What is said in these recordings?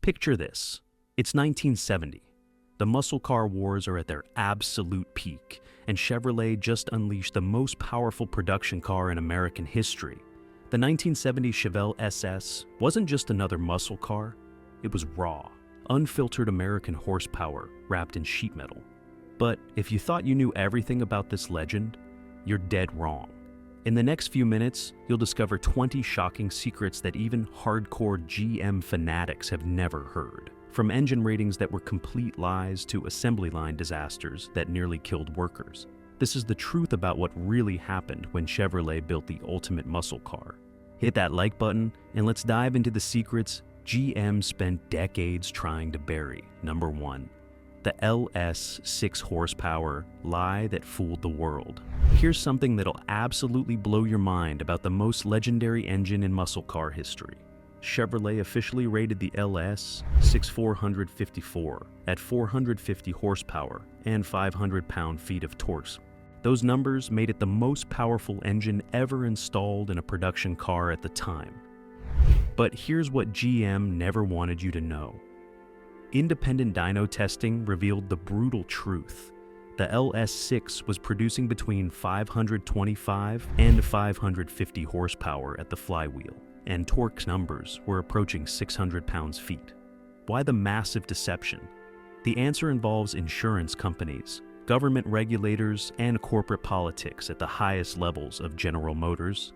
Picture this. It's 1970. The muscle car wars are at their absolute peak, and Chevrolet just unleashed the most powerful production car in American history. The 1970 Chevelle SS wasn't just another muscle car, it was raw, unfiltered American horsepower wrapped in sheet metal. But if you thought you knew everything about this legend, you're dead wrong. In the next few minutes, you'll discover 20 shocking secrets that even hardcore GM fanatics have never heard. From engine ratings that were complete lies to assembly line disasters that nearly killed workers. This is the truth about what really happened when Chevrolet built the ultimate muscle car. Hit that like button and let's dive into the secrets GM spent decades trying to bury. Number 1. The LS 6 horsepower lie that fooled the world. Here's something that'll absolutely blow your mind about the most legendary engine in muscle car history. Chevrolet officially rated the LS 6454 at 450 horsepower and 500 pound-feet of torque. Those numbers made it the most powerful engine ever installed in a production car at the time. But here's what GM never wanted you to know. Independent dyno testing revealed the brutal truth. The LS6 was producing between 525 and 550 horsepower at the flywheel, and torque numbers were approaching 600 pounds-feet. Why the massive deception? The answer involves insurance companies, government regulators, and corporate politics at the highest levels of General Motors.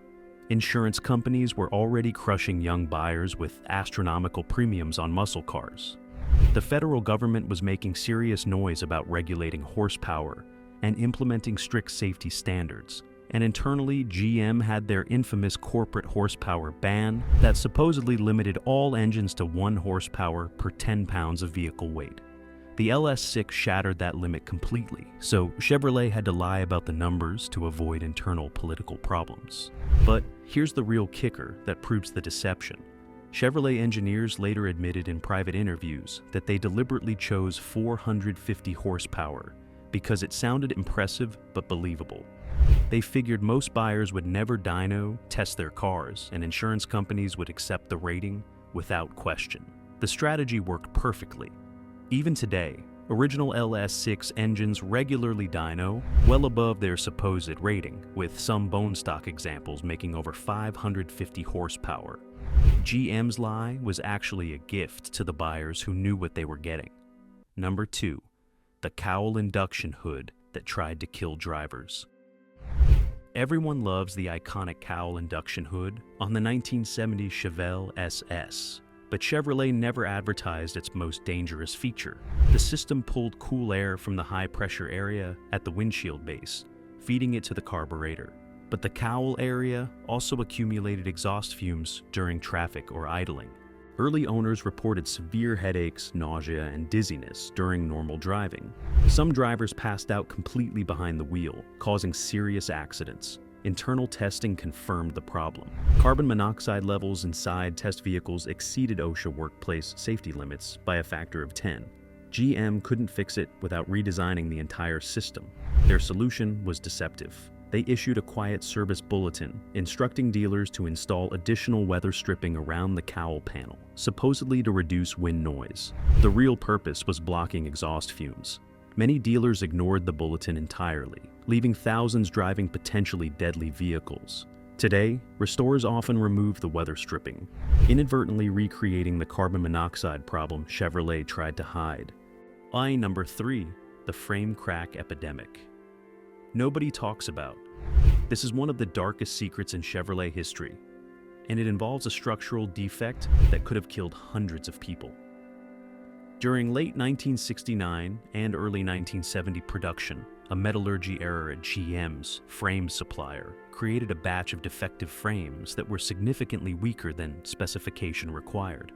Insurance companies were already crushing young buyers with astronomical premiums on muscle cars. The federal government was making serious noise about regulating horsepower and implementing strict safety standards. And internally, GM had their infamous corporate horsepower ban that supposedly limited all engines to 1 horsepower per 10 pounds of vehicle weight. The LS6 shattered that limit completely, so Chevrolet had to lie about the numbers to avoid internal political problems. But here's the real kicker that proves the deception. Chevrolet engineers later admitted in private interviews that they deliberately chose 450 horsepower because it sounded impressive but believable. They figured most buyers would never dyno test their cars, and insurance companies would accept the rating without question. The strategy worked perfectly. Even today, original LS6 engines regularly dyno well above their supposed rating, with some bone stock examples making over 550 horsepower. GM's lie was actually a gift to the buyers who knew what they were getting. Number 2. The cowl induction hood that tried to kill drivers. Everyone loves the iconic cowl induction hood on the 1970 Chevelle SS, but Chevrolet never advertised its most dangerous feature. The system pulled cool air from the high-pressure area at the windshield base, feeding it to the carburetor. But the cowl area also accumulated exhaust fumes during traffic or idling. Early owners reported severe headaches, nausea, and dizziness during normal driving. Some drivers passed out completely behind the wheel, causing serious accidents. Internal testing confirmed the problem. Carbon monoxide levels inside test vehicles exceeded OSHA workplace safety limits by a factor of 10. GM couldn't fix it without redesigning the entire system. Their solution was Deceptive. They issued a quiet service bulletin instructing dealers to install additional weather stripping around the cowl panel, supposedly to reduce wind noise. The real purpose was blocking exhaust fumes. Many dealers ignored the bulletin entirely, leaving thousands driving potentially deadly vehicles. Today, restorers often remove the weather stripping, inadvertently recreating the carbon monoxide problem Chevrolet tried to hide. Lie number 3, the frame crack epidemic. Nobody talks about. This is one of the darkest secrets in Chevrolet history, and it involves a structural defect that could have killed hundreds of people. During late 1969 and early 1970 production, a metallurgy error at GM's frame supplier created a batch of defective frames that were significantly weaker than specification required.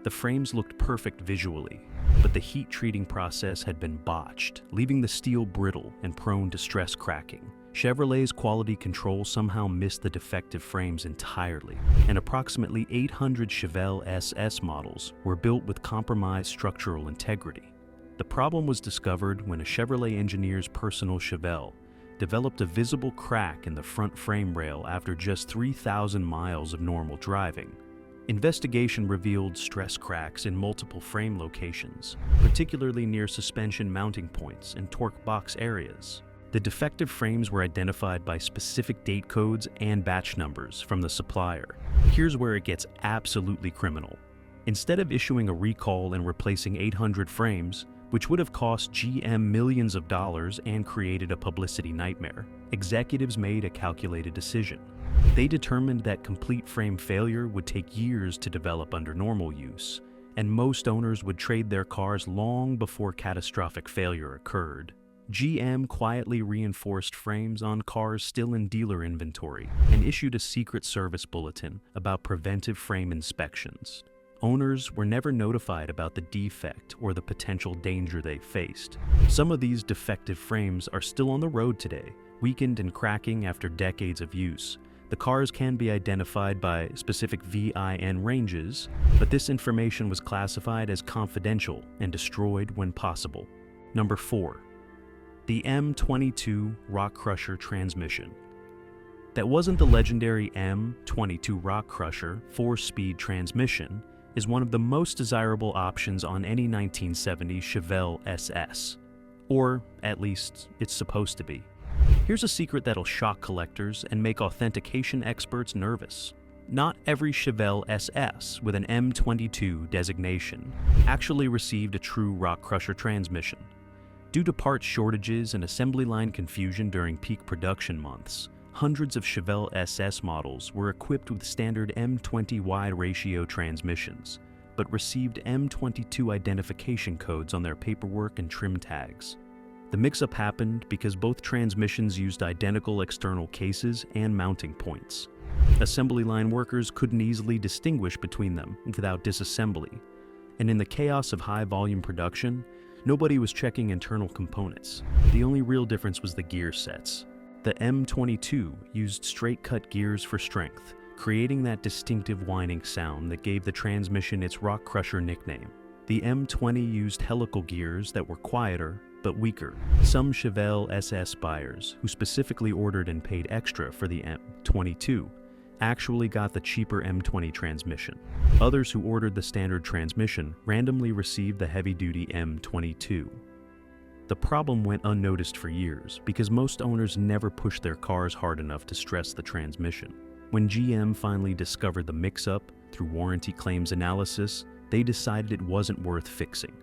The frames looked perfect visually, but the heat treating process had been botched, leaving the steel brittle and prone to stress cracking. Chevrolet's quality control somehow missed the defective frames entirely, and approximately 800 Chevelle SS models were built with compromised structural integrity. The problem was discovered when a Chevrolet engineer's personal Chevelle developed a visible crack in the front frame rail after just 3,000 miles of normal driving. Investigation revealed stress cracks in multiple frame locations, particularly near suspension mounting points and torque box areas. The defective frames were identified by specific date codes and batch numbers from the supplier. Here's where it gets absolutely criminal. Instead of issuing a recall and replacing 800 frames, which would have cost GM millions of dollars and created a publicity nightmare, executives made a calculated decision. They determined that complete frame failure would take years to develop under normal use, and most owners would trade their cars long before catastrophic failure occurred. GM quietly reinforced frames on cars still in dealer inventory and issued a secret service bulletin about preventive frame inspections. Owners were never notified about the defect or the potential danger they faced. Some of these defective frames are still on the road today, weakened and cracking after decades of use. The cars can be identified by specific VIN ranges, but this information was classified as confidential and destroyed when possible. Number 4. The M22 Rock Crusher transmission. That wasn't the legendary M22 Rock Crusher 4-speed transmission, is one of the most desirable options on any 1970 Chevelle SS. Or, at least, it's supposed to be. Here's a secret that'll shock collectors and make authentication experts nervous. Not every Chevelle SS with an M22 designation actually received a true Rock Crusher transmission. Due to part shortages and assembly line confusion during peak production months, hundreds of Chevelle SS models were equipped with standard M20 wide ratio transmissions, but received M22 identification codes on their paperwork and trim tags. The mix-up happened because both transmissions used identical external cases and mounting points. Assembly line workers couldn't easily distinguish between them without disassembly, and in the chaos of high-volume production, nobody was checking internal components. The only real difference was the gear sets. The M22 used straight-cut gears for strength, creating that distinctive whining sound that gave the transmission its Rock Crusher nickname. The M20 used helical gears that were quieter but weaker. Some Chevelle SS buyers, who specifically ordered and paid extra for the M22, actually got the cheaper M20 transmission. Others who ordered the standard transmission randomly received the heavy-duty M22. The problem went unnoticed for years because most owners never pushed their cars hard enough to stress the transmission. When GM finally discovered the mix-up through warranty claims analysis, they decided it wasn't worth fixing.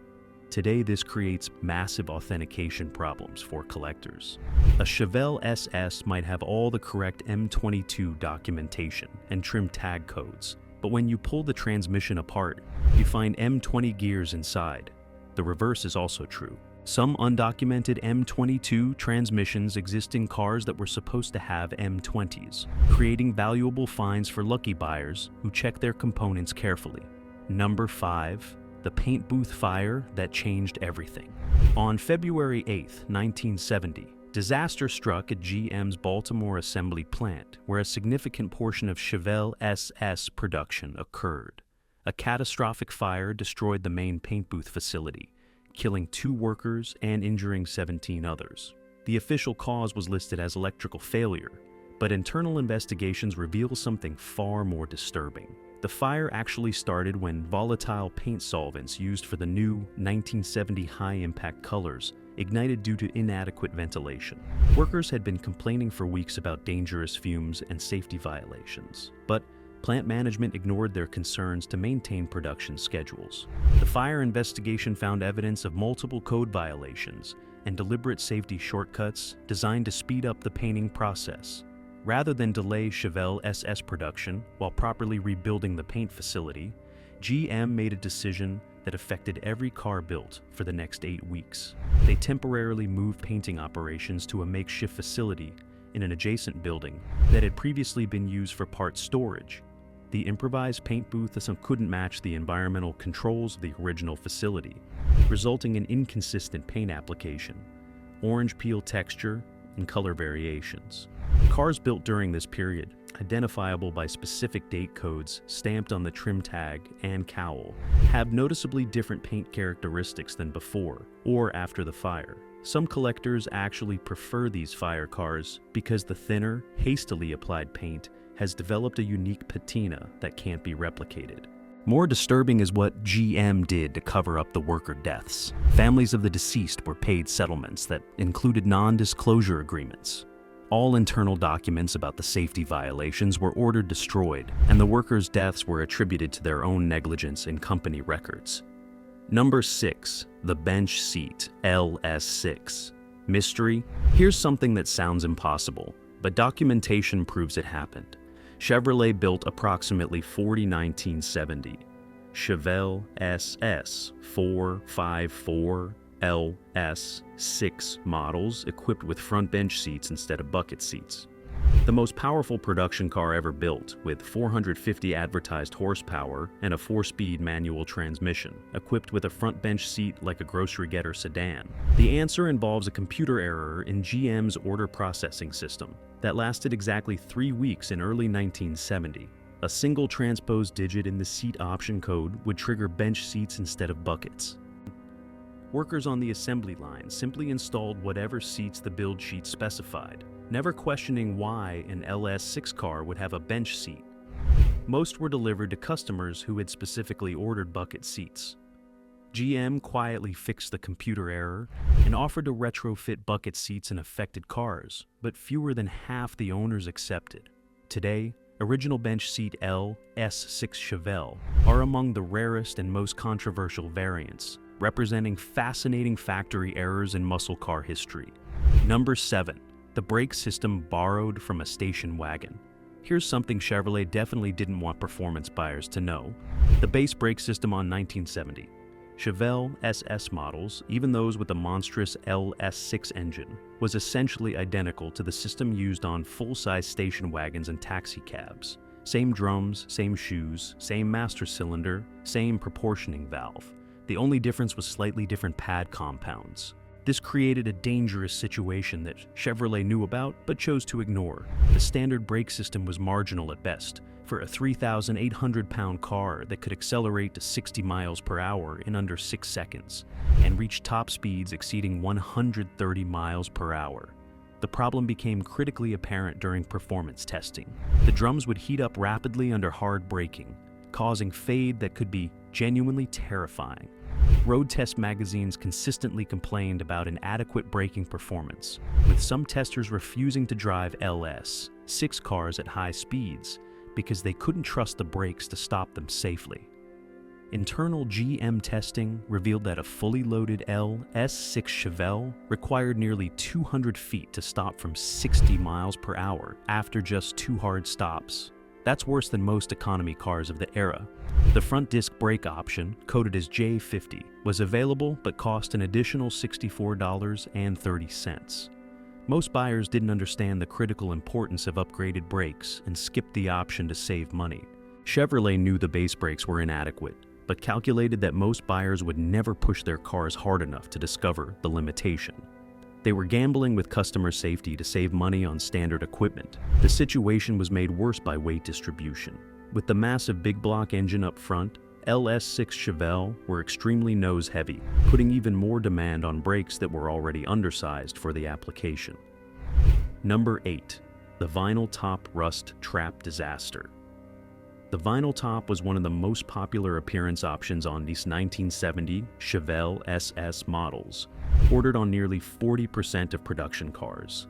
Today, this creates massive authentication problems for collectors. A Chevelle SS might have all the correct M22 documentation and trim tag codes, but when you pull the transmission apart, you find M20 gears inside. The reverse is also true. Some undocumented M22 transmissions exist in cars that were supposed to have M20s, creating valuable finds for lucky buyers who check their components carefully. Number 5. The paint booth fire that changed everything. On February 8, 1970, disaster struck at GM's Baltimore assembly plant, where a significant portion of Chevelle SS production occurred. A catastrophic fire destroyed the main paint booth facility, killing 2 workers and injuring 17 others. The official cause was listed as electrical failure, but internal investigations reveal something far more disturbing. The fire actually started when volatile paint solvents used for the new 1970 high-impact colors ignited due to inadequate ventilation. Workers had been complaining for weeks about dangerous fumes and safety violations, but plant management ignored their concerns to maintain production schedules. The fire investigation found evidence of multiple code violations and deliberate safety shortcuts designed to speed up the painting process. Rather than delay Chevelle SS production while properly rebuilding the paint facility, GM made a decision that affected every car built for the next 8 weeks. They temporarily moved painting operations to a makeshift facility in an adjacent building that had previously been used for parts storage. The improvised paint booth couldn't match the environmental controls of the original facility, resulting in inconsistent paint application, orange peel texture, and color variations. Cars built during this period, identifiable by specific date codes stamped on the trim tag and cowl, have noticeably different paint characteristics than before or after the fire. Some collectors actually prefer these fire cars because the thinner, hastily applied paint has developed a unique patina that can't be replicated. More disturbing is what GM did to cover up the worker deaths. Families of the deceased were paid settlements that included non-disclosure agreements. All internal documents about the safety violations were ordered destroyed, and the workers' deaths were attributed to their own negligence in company records. Number 6. The bench seat, LS6. Mystery? Here's something that sounds impossible, but documentation proves it happened. Chevrolet built approximately 40 1970 Chevelle SS 454 LS6 models equipped with front bench seats instead of bucket seats. The most powerful production car ever built, with 450 advertised horsepower and a 4-speed manual transmission, equipped with a front bench seat like a grocery getter sedan. The answer involves a computer error in GM's order processing system that lasted exactly 3 weeks in early 1970. A single transposed digit in the seat option code would trigger bench seats instead of buckets. Workers on the assembly line simply installed whatever seats the build sheet specified, never questioning why an LS6 car would have a bench seat. Most were delivered to customers who had specifically ordered bucket seats. GM quietly fixed the computer error and offered to retrofit bucket seats in affected cars, but fewer than half the owners accepted. Today, original bench seat LS6 Chevelle are among the rarest and most controversial variants, representing fascinating factory errors in muscle car history. Number 7. The brake system borrowed from a station wagon. Here's something Chevrolet definitely didn't want performance buyers to know. The base brake system on 1970 Chevelle SS models, even those with the monstrous LS6 engine, was essentially identical to the system used on full-size station wagons and taxi cabs. Same drums, same shoes, same master cylinder, same proportioning valve. The only difference was slightly different pad compounds. This created a dangerous situation that Chevrolet knew about but chose to ignore. The standard brake system was marginal at best for a 3,800-pound car that could accelerate to 60 miles per hour in under 6 seconds and reach top speeds exceeding 130 miles per hour. The problem became critically apparent during performance testing. The drums would heat up rapidly under hard braking, causing fade that could be genuinely terrifying. Road test magazines consistently complained about inadequate braking performance, with some testers refusing to drive LS6 cars at high speeds because they couldn't trust the brakes to stop them safely. Internal GM testing revealed that a fully loaded LS6 Chevelle required nearly 200 feet to stop from 60 miles per hour after just 2 hard stops. That's worse than most economy cars of the era. The front disc brake option, coded as J50, was available but cost an additional $64.30. Most buyers didn't understand the critical importance of upgraded brakes and skipped the option to save money. Chevrolet knew the base brakes were inadequate, but calculated that most buyers would never push their cars hard enough to discover the limitation. They were gambling with customer safety to save money on standard equipment. The situation was made worse by weight distribution. With the massive big block engine up front, LS6 Chevelle were extremely nose-heavy, putting even more demand on brakes that were already undersized for the application. Number 8. The vinyl top rust trap disaster. The vinyl top was one of the most popular appearance options on these 1970 Chevelle SS models, ordered on nearly 40% of production cars.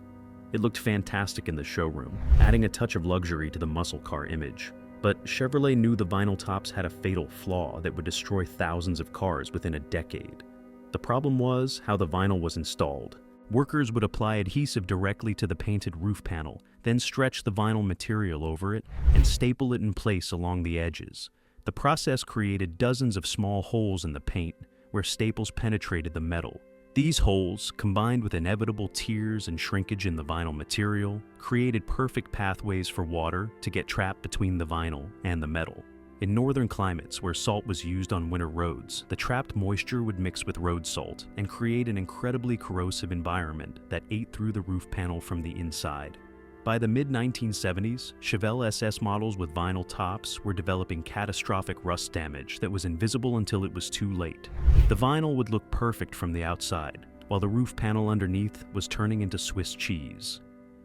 It looked fantastic in the showroom, adding a touch of luxury to the muscle car image. But Chevrolet knew the vinyl tops had a fatal flaw that would destroy thousands of cars within a decade. The problem was how the vinyl was installed. Workers would apply adhesive directly to the painted roof panel, then stretch the vinyl material over it and staple it in place along the edges. The process created dozens of small holes in the paint where staples penetrated the metal. These holes, combined with inevitable tears and shrinkage in the vinyl material, created perfect pathways for water to get trapped between the vinyl and the metal. In northern climates where salt was used on winter roads, the trapped moisture would mix with road salt and create an incredibly corrosive environment that ate through the roof panel from the inside. By the mid-1970s, Chevelle SS models with vinyl tops were developing catastrophic rust damage that was invisible until it was too late. The vinyl would look perfect from the outside, while the roof panel underneath was turning into Swiss cheese.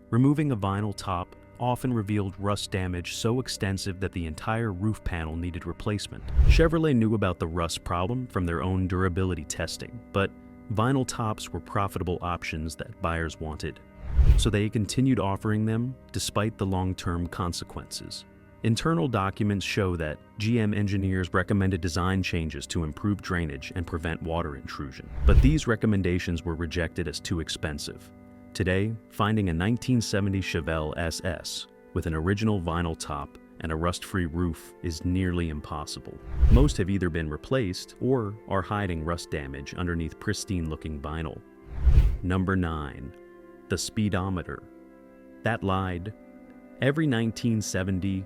Removing a vinyl top often revealed rust damage so extensive that the entire roof panel needed replacement. Chevrolet knew about the rust problem from their own durability testing, but vinyl tops were profitable options that buyers wanted, so they continued offering them despite the long-term consequences. Internal documents show that GM engineers recommended design changes to improve drainage and prevent water intrusion, but these recommendations were rejected as too expensive. Today, finding a 1970 Chevelle SS with an original vinyl top and a rust-free roof is nearly impossible. Most have either been replaced or are hiding rust damage underneath pristine-looking vinyl. Number 9. The speedometer. That lied. Every 1970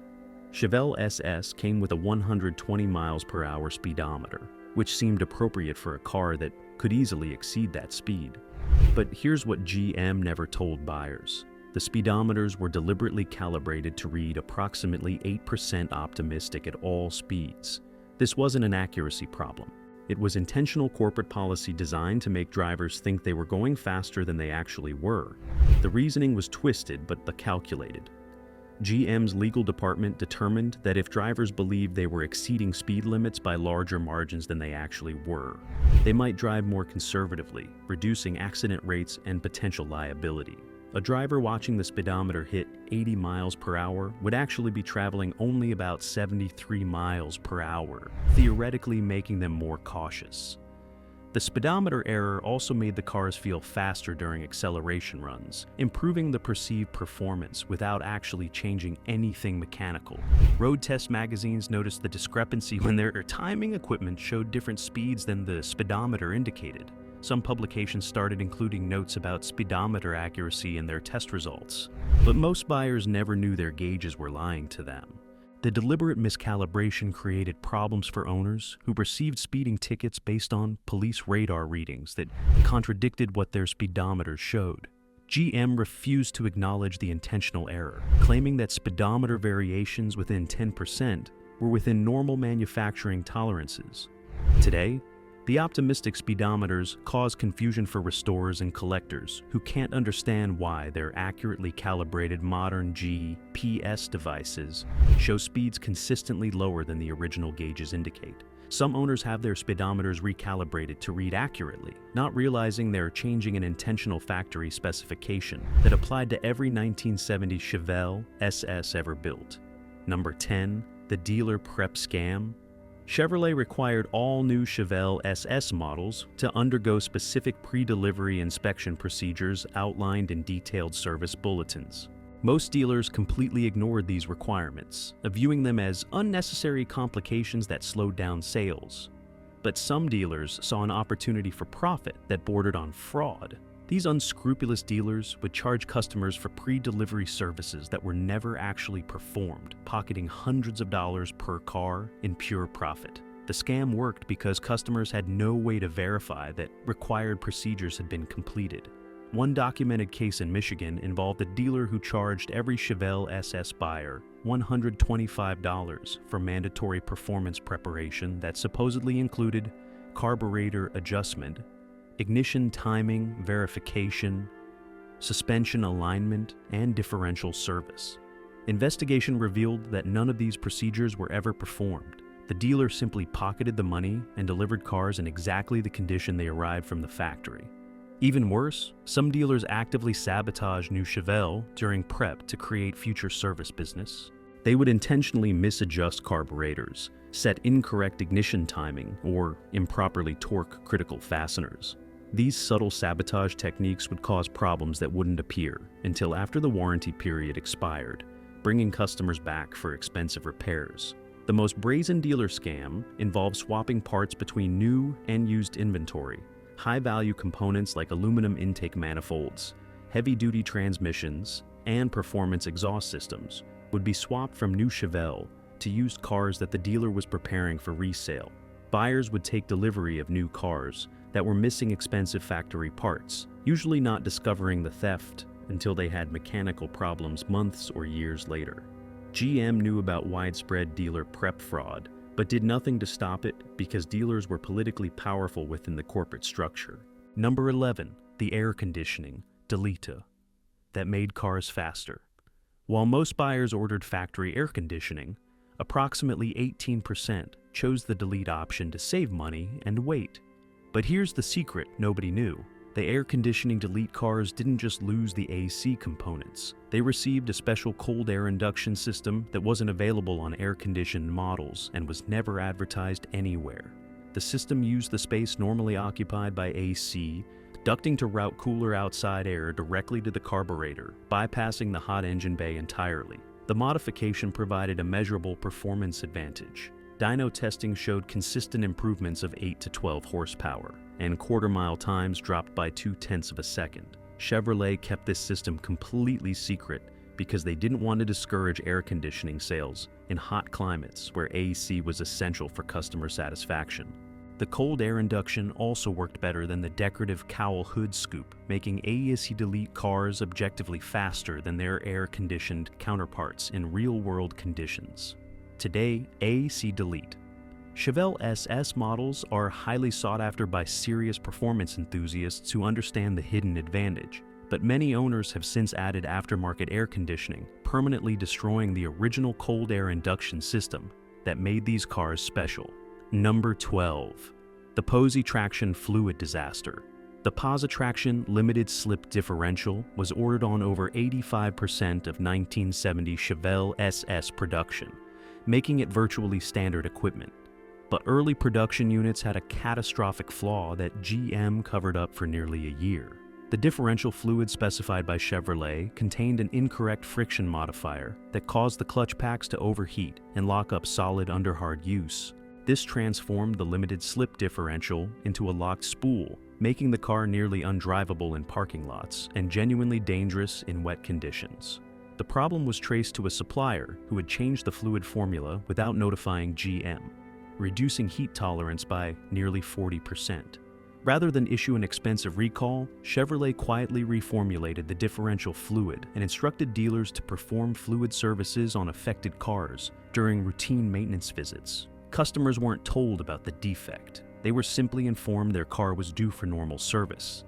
Chevelle SS came with a 120 miles per hour speedometer, which seemed appropriate for a car that could easily exceed that speed. But here's what GM never told buyers. The speedometers were deliberately calibrated to read approximately 8% optimistic at all speeds. This wasn't an accuracy problem. It was intentional corporate policy designed to make drivers think they were going faster than they actually were. The reasoning was twisted but calculated. GM's legal department determined that if drivers believed they were exceeding speed limits by larger margins than they actually were, they might drive more conservatively, reducing accident rates and potential liability. A driver watching the speedometer hit 80 miles per hour would actually be traveling only about 73 miles per hour, theoretically making them more cautious. The speedometer error also made the cars feel faster during acceleration runs, improving the perceived performance without actually changing anything mechanical. Road test magazines noticed the discrepancy when their timing equipment showed different speeds than the speedometer indicated. Some publications started including notes about speedometer accuracy in their test results. But most buyers never knew their gauges were lying to them. The deliberate miscalibration created problems for owners who received speeding tickets based on police radar readings that contradicted what their speedometers showed. GM refused to acknowledge the intentional error, claiming that speedometer variations within 10% were within normal manufacturing tolerances. Today, the optimistic speedometers cause confusion for restorers and collectors who can't understand why their accurately calibrated modern GPS devices show speeds consistently lower than the original gauges indicate. Some owners have their speedometers recalibrated to read accurately, not realizing they're changing an intentional factory specification that applied to every 1970 Chevelle SS ever built. Number 10. The dealer prep scam. Chevrolet required all new Chevelle SS models to undergo specific pre-delivery inspection procedures outlined in detailed service bulletins. Most dealers completely ignored these requirements, viewing them as unnecessary complications that slowed down sales. But some dealers saw an opportunity for profit that bordered on fraud. These unscrupulous dealers would charge customers for pre-delivery services that were never actually performed, pocketing hundreds of dollars per car in pure profit. The scam worked because customers had no way to verify that required procedures had been completed. One documented case in Michigan involved a dealer who charged every Chevelle SS buyer $125 for mandatory performance preparation that supposedly included carburetor adjustment, ignition timing verification, suspension alignment, and differential service. Investigation revealed that none of these procedures were ever performed. The dealer simply pocketed the money and delivered cars in exactly the condition they arrived from the factory. Even worse, some dealers actively sabotage new Chevelle during prep to create future service business. They would intentionally misadjust carburetors, set incorrect ignition timing, or improperly torque critical fasteners. These subtle sabotage techniques would cause problems that wouldn't appear until after the warranty period expired, bringing customers back for expensive repairs. The most brazen dealer scam involved swapping parts between new and used inventory. High-value components like aluminum intake manifolds, heavy-duty transmissions, and performance exhaust systems would be swapped from new Chevelle to used cars that the dealer was preparing for resale. Buyers would take delivery of new cars that were missing expensive factory parts, usually not discovering the theft until they had mechanical problems months or years later. GM knew about widespread dealer prep fraud, but did nothing to stop it because dealers were politically powerful within the corporate structure. Number 11. The air conditioning, Delita, that made cars faster. While most buyers ordered factory air conditioning, approximately 18% chose the delete option to save money and wait. But here's the secret nobody knew. The air conditioning delete cars didn't just lose the AC components. They received a special cold air induction system that wasn't available on air-conditioned models and was never advertised anywhere. The system used the space normally occupied by AC, ducting to route cooler outside air directly to the carburetor, bypassing the hot engine bay entirely. The modification provided a measurable performance advantage. Dyno testing showed consistent improvements of 8 to 12 horsepower, and quarter-mile times dropped by 0.2 of a second. Chevrolet kept this system completely secret because they didn't want to discourage air conditioning sales in hot climates where AC was essential for customer satisfaction. The cold air induction also worked better than the decorative cowl hood scoop, making AC delete cars objectively faster than their air-conditioned counterparts in real-world conditions. Today, AC delete. Chevelle SS models are highly sought after by serious performance enthusiasts who understand the hidden advantage, but many owners have since added aftermarket air conditioning, permanently destroying the original cold air induction system that made these cars special. Number 12. The Posi-traction fluid disaster. The Posi-traction limited slip differential was ordered on over 85% of 1970 Chevelle SS production, making it virtually standard equipment. But early production units had a catastrophic flaw that GM covered up for nearly a year. The differential fluid specified by Chevrolet contained an incorrect friction modifier that caused the clutch packs to overheat and lock up solid under hard use. This transformed the limited slip differential into a locked spool, making the car nearly undrivable in parking lots and genuinely dangerous in wet conditions. The problem was traced to a supplier who had changed the fluid formula without notifying GM, reducing heat tolerance by nearly 40%. Rather than issue an expensive recall, Chevrolet quietly reformulated the differential fluid and instructed dealers to perform fluid services on affected cars during routine maintenance visits. Customers weren't told about the defect. They were simply informed their car was due for normal service.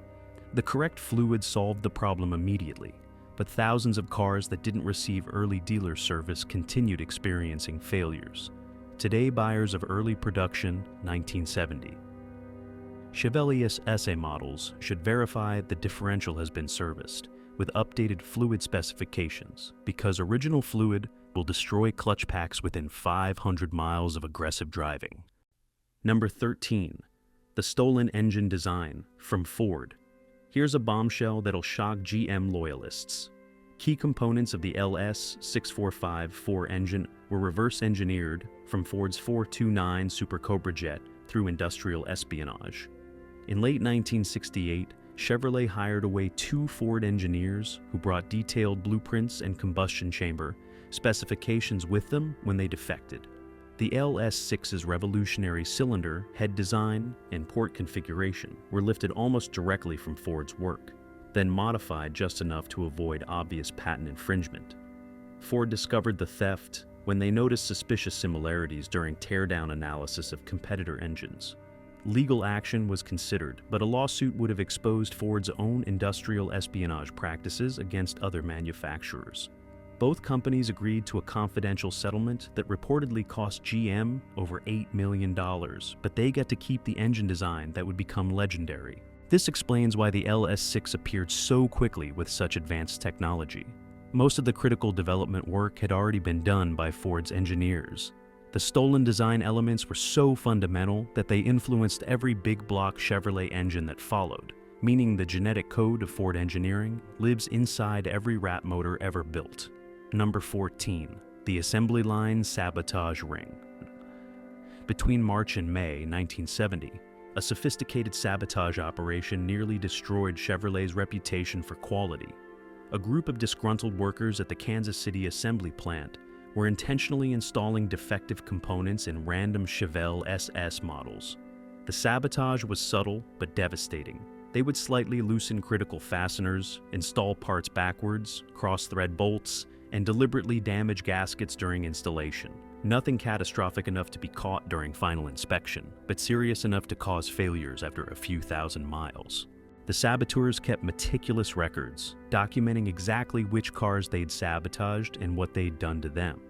The correct fluid solved the problem immediately, but thousands of cars that didn't receive early dealer service continued experiencing failures. Today, buyers of early production 1970 Chevrolet SS models should verify the differential has been serviced with updated fluid specifications, because original fluid will destroy clutch packs within 500 miles of aggressive driving. Number 13. The stolen engine design from Ford. Here's a bombshell that'll shock GM loyalists. Key components of the LS645-4 engine were reverse engineered from Ford's 429 Super Cobra jet through industrial espionage. In late 1968, Chevrolet hired away 2 Ford engineers who brought detailed blueprints and combustion chamber specifications with them when they defected. The LS6's revolutionary cylinder, head design, and port configuration were lifted almost directly from Ford's work, then modified just enough to avoid obvious patent infringement. Ford discovered the theft when they noticed suspicious similarities during teardown analysis of competitor engines. Legal action was considered, but a lawsuit would have exposed Ford's own industrial espionage practices against other manufacturers. Both companies agreed to a confidential settlement that reportedly cost GM over $8 million, but they get to keep the engine design that would become legendary. This explains why the LS6 appeared so quickly with such advanced technology. Most of the critical development work had already been done by Ford's engineers. The stolen design elements were so fundamental that they influenced every big block Chevrolet engine that followed, meaning the genetic code of Ford engineering lives inside every rat motor ever built. Number 14. The assembly line sabotage ring. Between March and May 1970, a sophisticated sabotage operation nearly destroyed Chevrolet's reputation for quality. A group of disgruntled workers at the Kansas City assembly plant were intentionally installing defective components in random Chevelle SS models. The sabotage was subtle but devastating. They would slightly loosen critical fasteners, install parts backwards, cross-thread bolts, and deliberately damage gaskets during installation. Nothing catastrophic enough to be caught during final inspection, but serious enough to cause failures after a few thousand miles. The saboteurs kept meticulous records, documenting exactly which cars they'd sabotaged and what they'd done to them.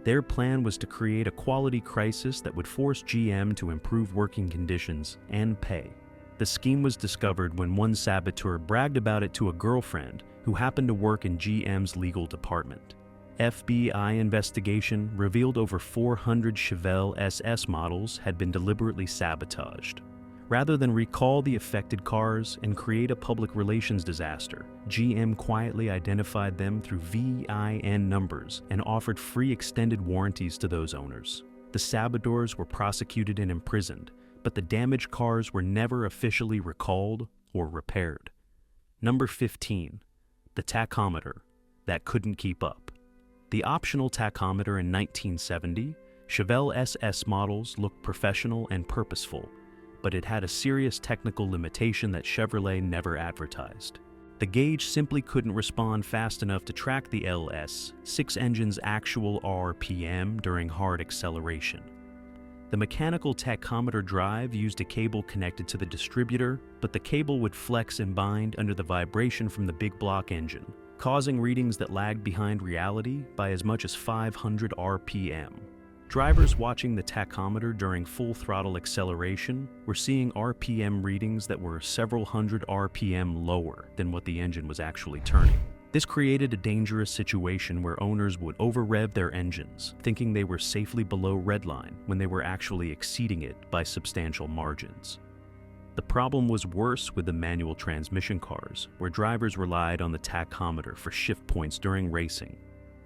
Their plan was to create a quality crisis that would force GM to improve working conditions and pay. The scheme was discovered when one saboteur bragged about it to a girlfriend who happened to work in GM's legal department. FBI investigation revealed over 400 Chevelle SS models had been deliberately sabotaged. Rather than recall the affected cars and create a public relations disaster, GM quietly identified them through VIN numbers and offered free extended warranties to those owners. The saboteurs were prosecuted and imprisoned, but the damaged cars were never officially recalled or repaired. Number 15. The tachometer that couldn't keep up. The optional tachometer in 1970, Chevelle SS models looked professional and purposeful, but it had a serious technical limitation that Chevrolet never advertised. The gauge simply couldn't respond fast enough to track the LS6 engine's actual RPM during hard acceleration. The mechanical tachometer drive used a cable connected to the distributor, but the cable would flex and bind under the vibration from the big block engine, causing readings that lagged behind reality by as much as 500 RPM. Drivers watching the tachometer during full throttle acceleration were seeing RPM readings that were several hundred RPM lower than what the engine was actually turning. This created a dangerous situation where owners would over-rev their engines, thinking they were safely below redline when they were actually exceeding it by substantial margins. The problem was worse with the manual transmission cars, where drivers relied on the tachometer for shift points during racing.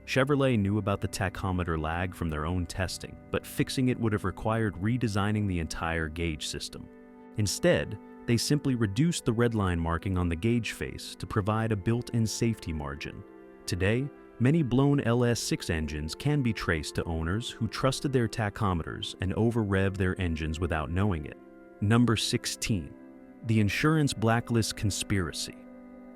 Chevrolet knew about the tachometer lag from their own testing, but fixing it would have required redesigning the entire gauge system. Instead, they simply reduced the redline marking on the gauge face to provide a built-in safety margin. Today, many blown LS6 engines can be traced to owners who trusted their tachometers and over-revved their engines without knowing it. Number 16. The insurance blacklist conspiracy.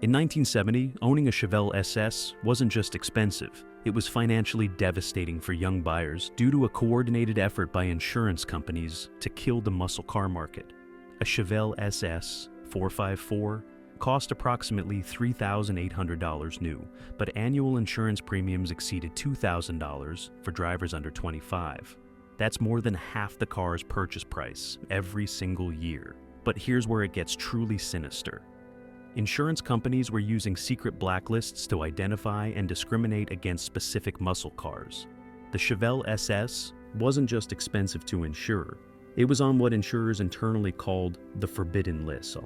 In 1970, owning a Chevelle SS wasn't just expensive, it was financially devastating for young buyers due to a coordinated effort by insurance companies to kill the muscle car market. A Chevelle SS 454 cost approximately $3,800 new, but annual insurance premiums exceeded $2,000 for drivers under 25. That's more than half the car's purchase price every single year. But here's where it gets truly sinister. Insurance companies were using secret blacklists to identify and discriminate against specific muscle cars. The Chevelle SS wasn't just expensive to insure, it was on what insurers internally called the forbidden list.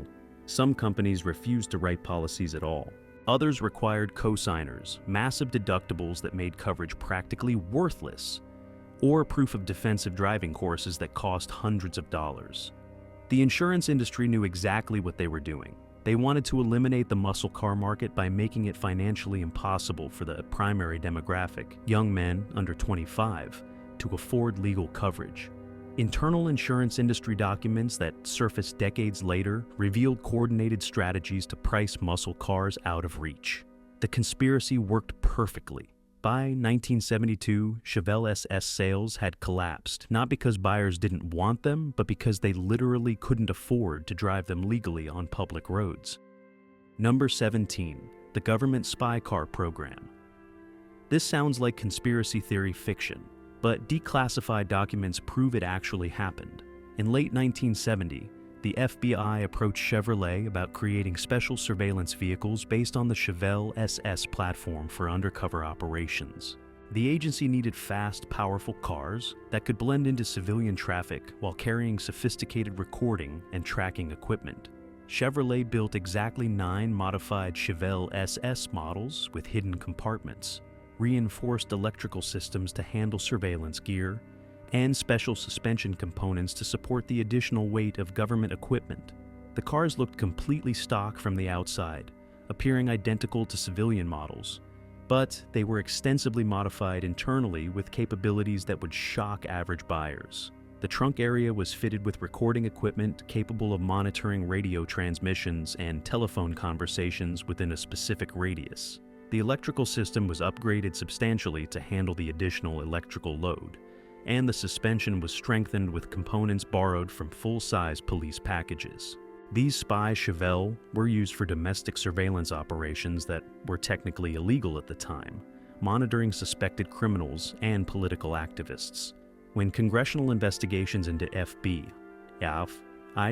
Some companies refused to write policies at all. Others required cosigners, massive deductibles that made coverage practically worthless, or proof of defensive driving courses that cost hundreds of dollars. The insurance industry knew exactly what they were doing. They wanted to eliminate the muscle car market by making it financially impossible for the primary demographic, young men under 25, to afford legal coverage. Internal insurance industry documents that surfaced decades later revealed coordinated strategies to price muscle cars out of reach. The conspiracy worked perfectly. By 1972, Chevelle SS sales had collapsed, not because buyers didn't want them, but because they literally couldn't afford to drive them legally on public roads. Number 17. The government spy car program. This sounds like conspiracy theory fiction, but declassified documents prove it actually happened. In late 1970, the FBI approached Chevrolet about creating special surveillance vehicles based on the Chevelle SS platform for undercover operations. The agency needed fast, powerful cars that could blend into civilian traffic while carrying sophisticated recording and tracking equipment. Chevrolet built exactly 9 modified Chevelle SS models with hidden compartments, reinforced electrical systems to handle surveillance gear, and special suspension components to support the additional weight of government equipment. The cars looked completely stock from the outside, appearing identical to civilian models, but they were extensively modified internally with capabilities that would shock average buyers. The trunk area was fitted with recording equipment capable of monitoring radio transmissions and telephone conversations within a specific radius. The electrical system was upgraded substantially to handle the additional electrical load, and the suspension was strengthened with components borrowed from full-size police packages. These spy Chevelle were used for domestic surveillance operations that were technically illegal at the time, monitoring suspected criminals and political activists. When congressional investigations into FBI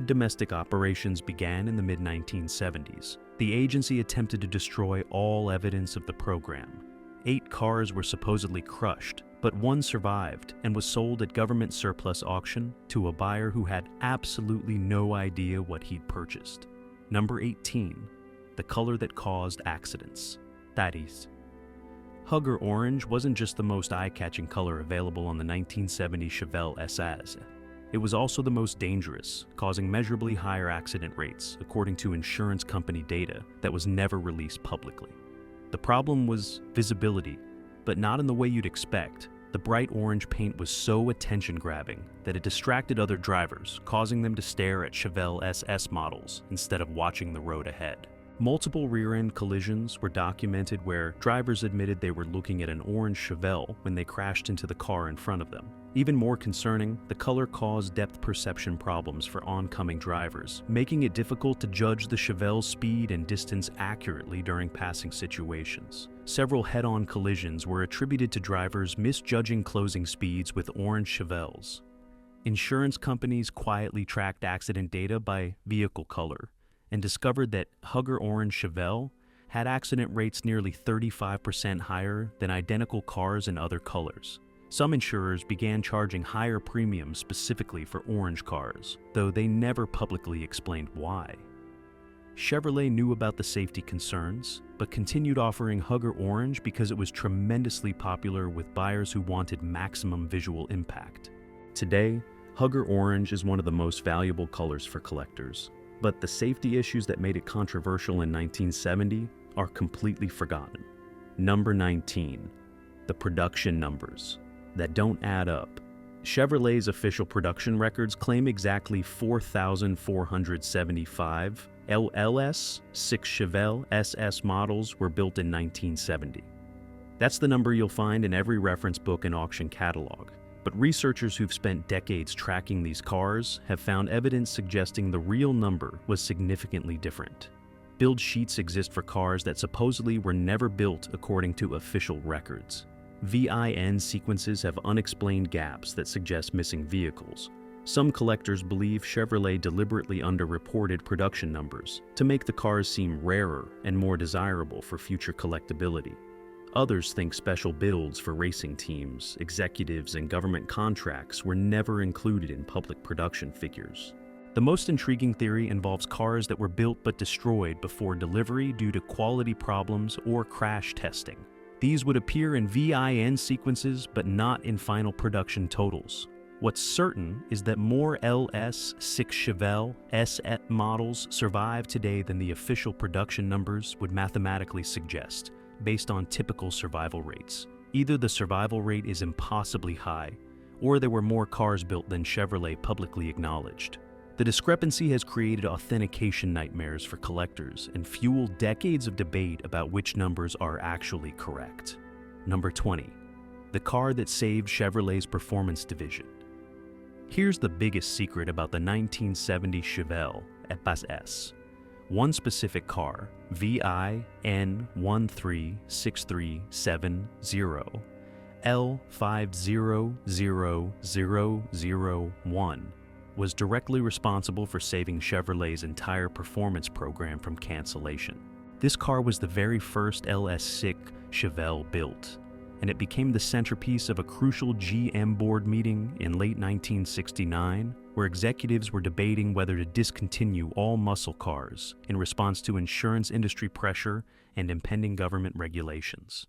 domestic operations began in the mid-1970s, the agency attempted to destroy all evidence of the program. 8 cars were supposedly crushed, but 1 survived and was sold at government surplus auction to a buyer who had absolutely no idea what he'd purchased. Number 18. The color that caused accidents. Taris. Hugger orange wasn't just the most eye-catching color available on the 1970 Chevelle SS. It was also the most dangerous, causing measurably higher accident rates, according to insurance company data that was never released publicly. The problem was visibility, but not in the way you'd expect. The bright orange paint was so attention-grabbing that it distracted other drivers, causing them to stare at Chevelle SS models instead of watching the road ahead. Multiple rear-end collisions were documented where drivers admitted they were looking at an orange Chevelle when they crashed into the car in front of them. Even more concerning, the color caused depth perception problems for oncoming drivers, making it difficult to judge the Chevelle's speed and distance accurately during passing situations. Several head-on collisions were attributed to drivers misjudging closing speeds with orange Chevelles. Insurance companies quietly tracked accident data by vehicle color and discovered that Hugger orange Chevelle had accident rates nearly 35% higher than identical cars in other colors. Some insurers began charging higher premiums specifically for orange cars, though they never publicly explained why. Chevrolet knew about the safety concerns, but continued offering Hugger orange because it was tremendously popular with buyers who wanted maximum visual impact. Today, Hugger orange is one of the most valuable colors for collectors, but the safety issues that made it controversial in 1970 are completely forgotten. Number 19. The production numbers that don't add up. Chevrolet's official production records claim exactly 4,475 LS 6 Chevelle SS models were built in 1970. That's the number you'll find in every reference book and auction catalog. But researchers who've spent decades tracking these cars have found evidence suggesting the real number was significantly different. Build sheets exist for cars that supposedly were never built according to official records. VIN sequences have unexplained gaps that suggest missing vehicles. Some collectors believe Chevrolet deliberately underreported production numbers to make the cars seem rarer and more desirable for future collectability. Others think special builds for racing teams, executives, and government contracts were never included in public production figures. The most intriguing theory involves cars that were built but destroyed before delivery due to quality problems or crash testing. These would appear in VIN sequences but not in final production totals. What's certain is that more LS 6 Chevelle SS models survive today than the official production numbers would mathematically suggest, based on typical survival rates. Either the survival rate is impossibly high, or there were more cars built than Chevrolet publicly acknowledged. The discrepancy has created authentication nightmares for collectors and fueled decades of debate about which numbers are actually correct. Number 20. The car that saved Chevrolet's performance division. Here's the biggest secret about the 1970 Chevelle SS. One specific car, VIN13637 L500001, was directly responsible for saving Chevrolet's entire performance program from cancellation. This car was the very first LS6 Chevelle built, and it became the centerpiece of a crucial GM board meeting in late 1969, where executives were debating whether to discontinue all muscle cars in response to insurance industry pressure and impending government regulations.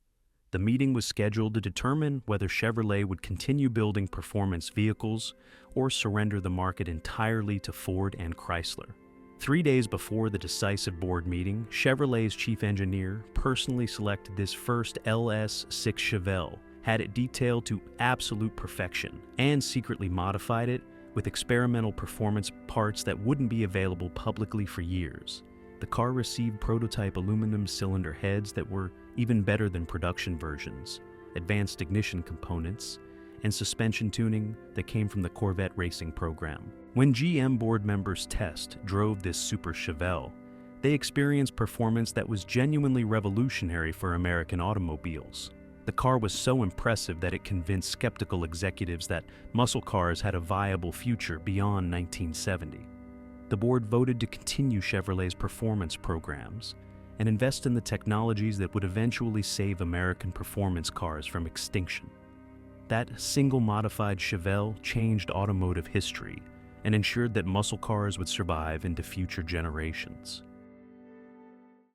The meeting was scheduled to determine whether Chevrolet would continue building performance vehicles or surrender the market entirely to Ford and Chrysler. 3 days before the decisive board meeting, Chevrolet's chief engineer personally selected this first LS6 Chevelle, had it detailed to absolute perfection, and secretly modified it with experimental performance parts that wouldn't be available publicly for years. The car received prototype aluminum cylinder heads that were even better than production versions, advanced ignition components, and suspension tuning that came from the Corvette racing program. When GM board members Test drove this Super Chevelle, they experienced performance that was genuinely revolutionary for American automobiles. The car was so impressive that it convinced skeptical executives that muscle cars had a viable future beyond 1970. The board voted to continue Chevrolet's performance programs and invest in the technologies that would eventually save American performance cars from extinction. That single modified Chevelle changed automotive history and ensured that muscle cars would survive into future generations.